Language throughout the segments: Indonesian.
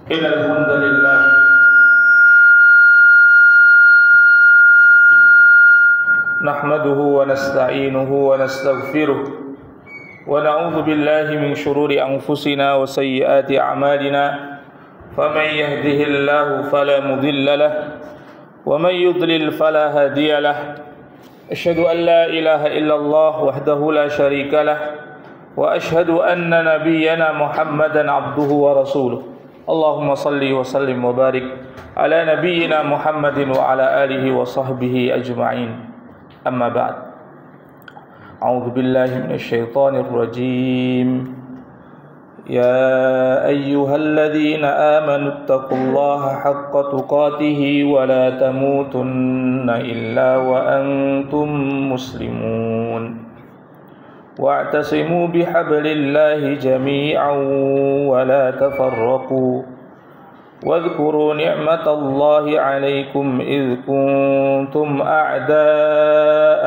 إن الحمد لله نحمده ونستعينه ونستغفره ونعوذ بالله من شرور أنفسنا وسيئات أعمالنا فمن يهده الله فلا مضل له ومن يضلل فلا هادي له أشهد أن لا إله إلا الله وحده لا شريك له وأشهد أن نبينا محمدا عبده ورسوله اللهم صل وسلم وبارك على نبينا محمد وعلى آله وصحبه أجمعين أما بعد أعوذ بالله من الشيطان الرجيم يا أيها الذين آمنوا اتقوا الله حق تقاته ولا تموتن إلا وأنتم مسلمون واعتصموا بحبل الله جميعا ولا تفرقوا واذكروا نعمة الله عليكم إذ كنتم أعداء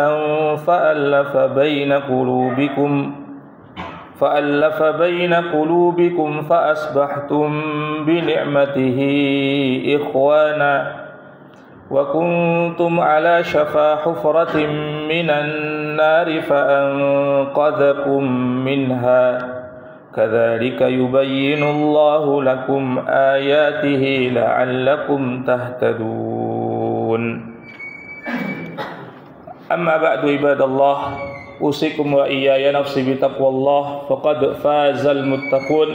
فألف بين قلوبكم فأصبحتم بنعمته إخوانا وكنتم على شفا حفرة من النار فأنقذكم منها كذلك يبين الله لكم آياته لعلكم تهتدون أما بعد عباد الله أوصيكم وإياي نفسي بتقوى الله فقد فاز المتقون.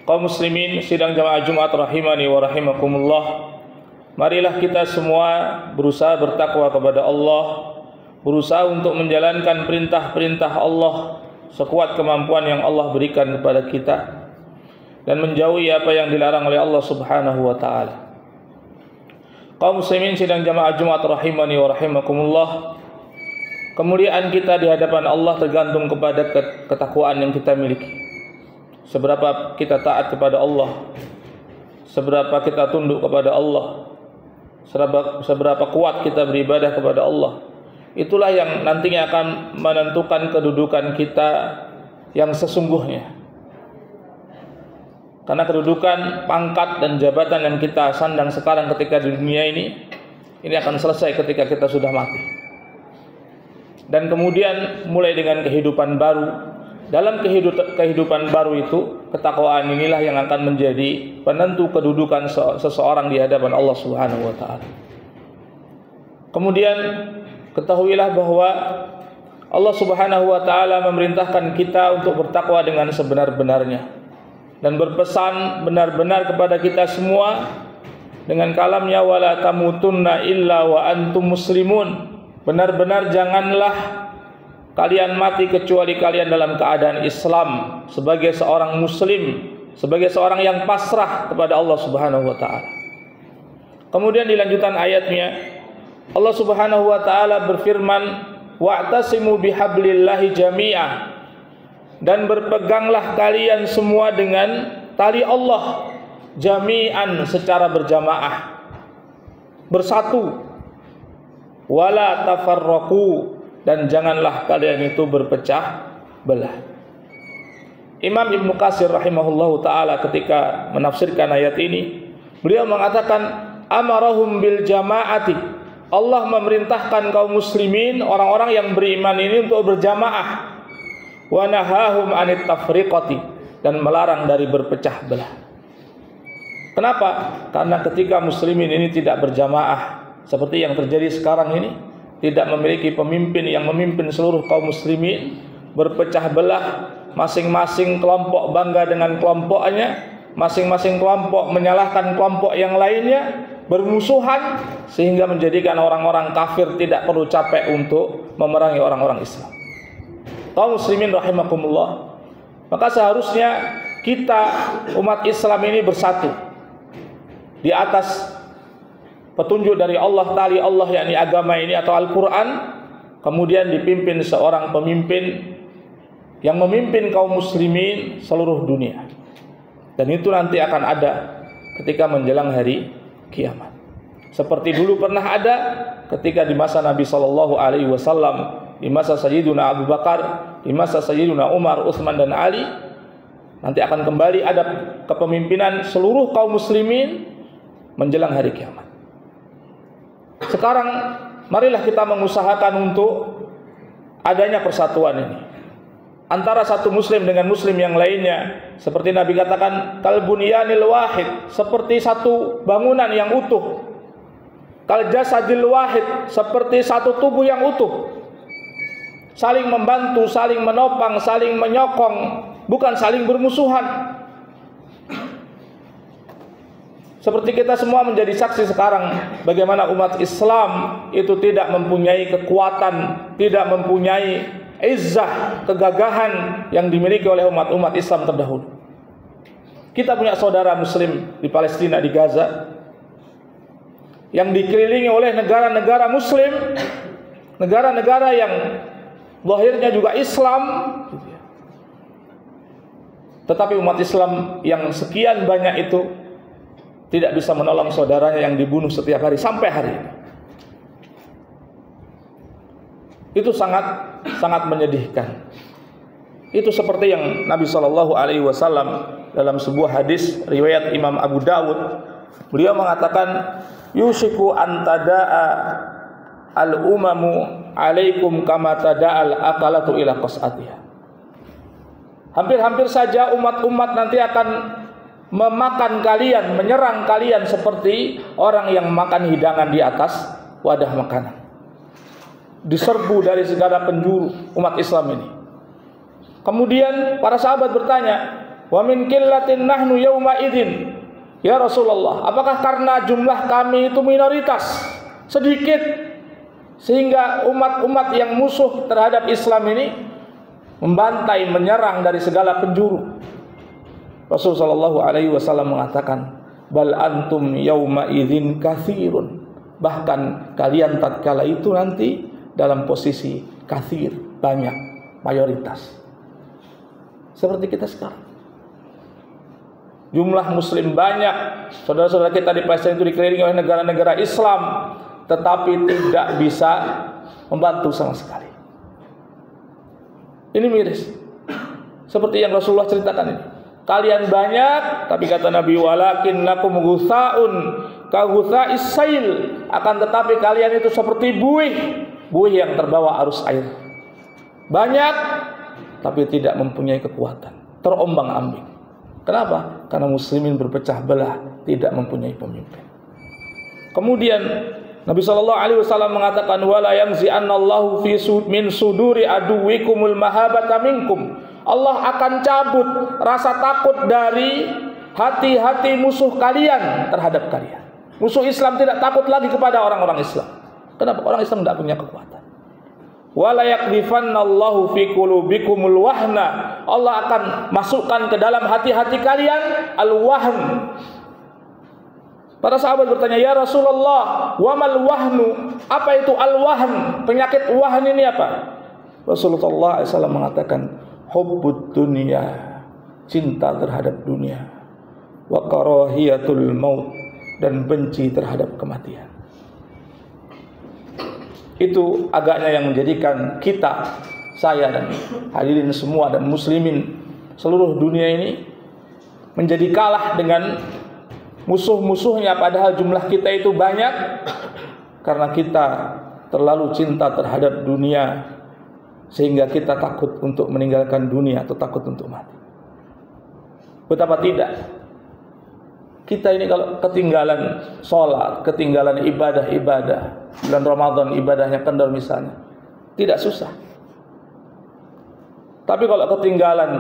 Kaum muslimin sidang jamaah Jumat rahimani wa rahimakumullah, marilah kita semua berusaha bertakwa kepada Allah, berusaha untuk menjalankan perintah-perintah Allah sekuat kemampuan yang Allah berikan kepada kita dan menjauhi apa yang dilarang oleh Allah Subhanahu wa taala. Kaum muslimin sidang jamaah Jumat rahimani wa rahimakumullah, kemuliaan kita di hadapan Allah tergantung kepada ketakwaan yang kita miliki. Seberapa kita taat kepada Allah, seberapa kita tunduk kepada Allah, seberapa kuat kita beribadah kepada Allah, itulah yang nantinya akan menentukan kedudukan kita yang sesungguhnya. Karena kedudukan, pangkat dan jabatan yang kita sandang sekarang ketika di dunia ini akan selesai ketika kita sudah mati. Dan kemudian mulai dengan kehidupan baru. Dalam kehidupan baru itu, ketakwaan inilah yang akan menjadi penentu kedudukan seseorang di hadapan Allah Subhanahu wa taala. Kemudian ketahuilah bahwa Allah Subhanahu wa taala memerintahkan kita untuk bertakwa dengan sebenar-benarnya dan berpesan benar-benar kepada kita semua dengan kalamnya wala tamutunna illa wa antum muslimun. Benar-benar janganlah kalian mati kecuali kalian dalam keadaan Islam, sebagai seorang muslim, sebagai seorang yang pasrah kepada Allah Subhanahu wa taala. Kemudian di lanjutan ayatnya Allah Subhanahu wa taala berfirman, wa'tasimu bihablillahi jami'ah, dan berpeganglah kalian semua dengan tali Allah jami'an, secara berjamaah, bersatu, wala tafarraqu, dan janganlah kalian itu berpecah belah. Imam Ibnu Katsir rahimahullahu taala ketika menafsirkan ayat ini, beliau mengatakan amarahum bil jamaati, Allah memerintahkan kaum muslimin, orang-orang yang beriman ini untuk berjamaah, wa nahahum anit tafriqati, dan melarang dari berpecah belah. Kenapa? Karena ketika muslimin ini tidak berjamaah seperti yang terjadi sekarang ini, tidak memiliki pemimpin yang memimpin seluruh kaum muslimin, berpecah belah, masing-masing kelompok bangga dengan kelompoknya, masing-masing kelompok menyalahkan kelompok yang lainnya, bermusuhan, sehingga menjadikan orang-orang kafir tidak perlu capek untuk memerangi orang-orang Islam. Kaum muslimin rahimakumullah, maka seharusnya kita umat Islam ini bersatu di atas petunjuk dari Allah, tali Allah, yakni agama ini atau Al-Quran, kemudian dipimpin seorang pemimpin yang memimpin kaum muslimin seluruh dunia. Dan itu nanti akan ada ketika menjelang hari kiamat. Seperti dulu pernah ada ketika di masa Nabi SAW, di masa Sayyiduna Abu Bakar, di masa Sayyiduna Umar, Utsman dan Ali, Nanti akan kembali ada kepemimpinan seluruh kaum muslimin menjelang hari kiamat. Sekarang marilah kita mengusahakan untuk adanya persatuan ini antara satu muslim dengan muslim yang lainnya. Seperti Nabi katakan, kal bunyanil wahid, seperti satu bangunan yang utuh. Kal jasadil wahid, seperti satu tubuh yang utuh. Saling membantu, saling menopang, saling menyokong, bukan saling bermusuhan. Seperti kita semua menjadi saksi sekarang bagaimana umat Islam itu tidak mempunyai kekuatan, tidak mempunyai izzah, kegagahan yang dimiliki oleh umat-umat Islam terdahulu. Kita punya saudara muslim di Palestina, di Gaza, yang dikelilingi oleh negara-negara muslim, negara-negara yang zahirnya juga Islam, tetapi umat Islam yang sekian banyak itu tidak bisa menolong saudaranya yang dibunuh setiap hari sampai hari ini. Itu sangat menyedihkan. Itu seperti yang Nabi SAW dalam sebuah hadis riwayat Imam Abu Dawud, beliau mengatakan, yushiku antada'a al-umamu alaikum kama tada'al akalatu ila qas'atiha. Hampir-hampir saja umat-umat nanti akan memakan kalian, menyerang kalian seperti orang yang makan hidangan di atas wadah makanan. Diserbu dari segala penjuru umat Islam ini. Kemudian para sahabat bertanya, wa min qillatin nahnu yauma idzin, ya Rasulullah, apakah karena jumlah kami itu minoritas, sedikit, sehingga umat-umat yang musuh terhadap Islam ini membantai, menyerang dari segala penjuru? Rasulullah SAW mengatakan, bal antum yauma idzin katsirun, bahkan kalian tatkala itu nanti dalam posisi katsir, banyak, mayoritas. Seperti kita sekarang. Jumlah muslim banyak, saudara-saudara kita di Palestina itu dikelilingi oleh negara-negara Islam, tetapi tidak bisa membantu sama sekali. Ini miris. Seperti yang Rasulullah ceritakan ini. Kalian banyak, tapi kata Nabi, walakin lakum ghusaun ka ghusais sail, akan tetapi kalian itu seperti buih yang terbawa arus air. Banyak, tapi tidak mempunyai kekuatan, terombang-ambing. Kenapa? Karena muslimin berpecah belah, tidak mempunyai pemimpin. Kemudian Nabi SAW mengatakan, wala yanzi'annallahu fi min suduri aduwikumul mahabata minkum. Allah akan cabut rasa takut dari hati-hati musuh kalian terhadap kalian. Musuh Islam tidak takut lagi kepada orang-orang Islam. Kenapa? Orang Islam tidak punya kekuatan. Wala yakdifannallahu fi qulubikumul wahna. Allah akan masukkan ke dalam hati-hati kalian al-wahn. Para sahabat bertanya, ya Rasulullah, wa mal wahnu? Apa itu al-wahn? Penyakit wahn ini apa? Rasulullah SAW mengatakan, hubbud dunia, cinta terhadap dunia, wa karahiyatul maut, dan benci terhadap kematian. Itu agaknya yang menjadikan kita, saya dan hadirin semua dan muslimin seluruh dunia ini menjadi kalah dengan musuh-musuhnya, padahal jumlah kita itu banyak, karena kita terlalu cinta terhadap dunia sehingga kita takut untuk meninggalkan dunia atau takut untuk mati. Betapa tidak, kita ini kalau ketinggalan sholat, ketinggalan ibadah-ibadah, bulan Ramadan ibadahnya kendor misalnya, tidak susah. Tapi kalau ketinggalan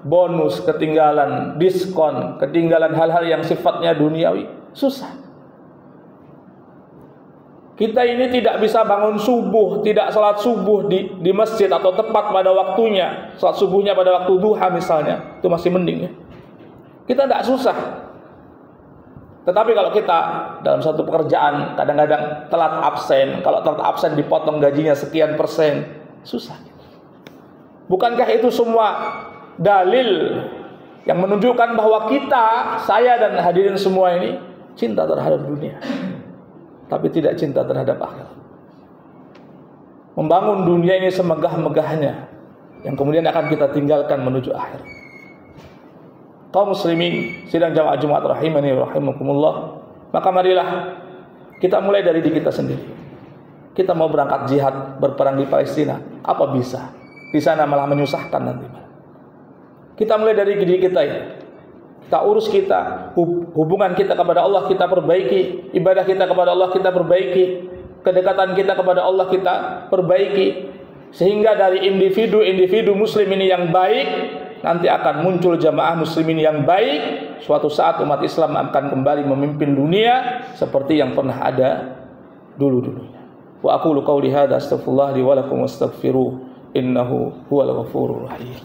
bonus, ketinggalan diskon, ketinggalan hal-hal yang sifatnya duniawi, susah. Kita ini tidak bisa bangun subuh, tidak salat subuh di masjid atau tepat pada waktunya. Salat subuhnya pada waktu duha misalnya, itu masih mending ya. Kita tidak susah. Tetapi kalau kita dalam satu pekerjaan kadang-kadang telat absen, kalau telat absen dipotong gajinya sekian persen, susah. Bukankah itu semua dalil yang menunjukkan bahwa kita, saya dan hadirin semua ini cinta terhadap dunia, tapi tidak cinta terhadap akhirat. Membangun dunia ini semegah-megahnya, yang kemudian akan kita tinggalkan menuju akhirat. kaum muslimin sidang jamaah Jumat rahimani rahimakumullah, maka marilah kita mulai dari diri kita sendiri. Kita mau berangkat jihad berperang di Palestina, apa bisa? Di sana malah menyusahkan nanti. Kita mulai dari diri kita ya. Kita urus kita, hubungan kita kepada Allah kita perbaiki, ibadah kita kepada Allah kita perbaiki, kedekatan kita kepada Allah kita perbaiki, sehingga dari individu muslim ini yang baik nanti akan muncul jamaah muslimin yang baik. Suatu saat umat Islam akan kembali memimpin dunia seperti yang pernah ada dulu-dulunya. Wa aqulu qauli hadza astaghfirullah li wa lakum wastaghfiruh innahu huwal ghafurur rahim.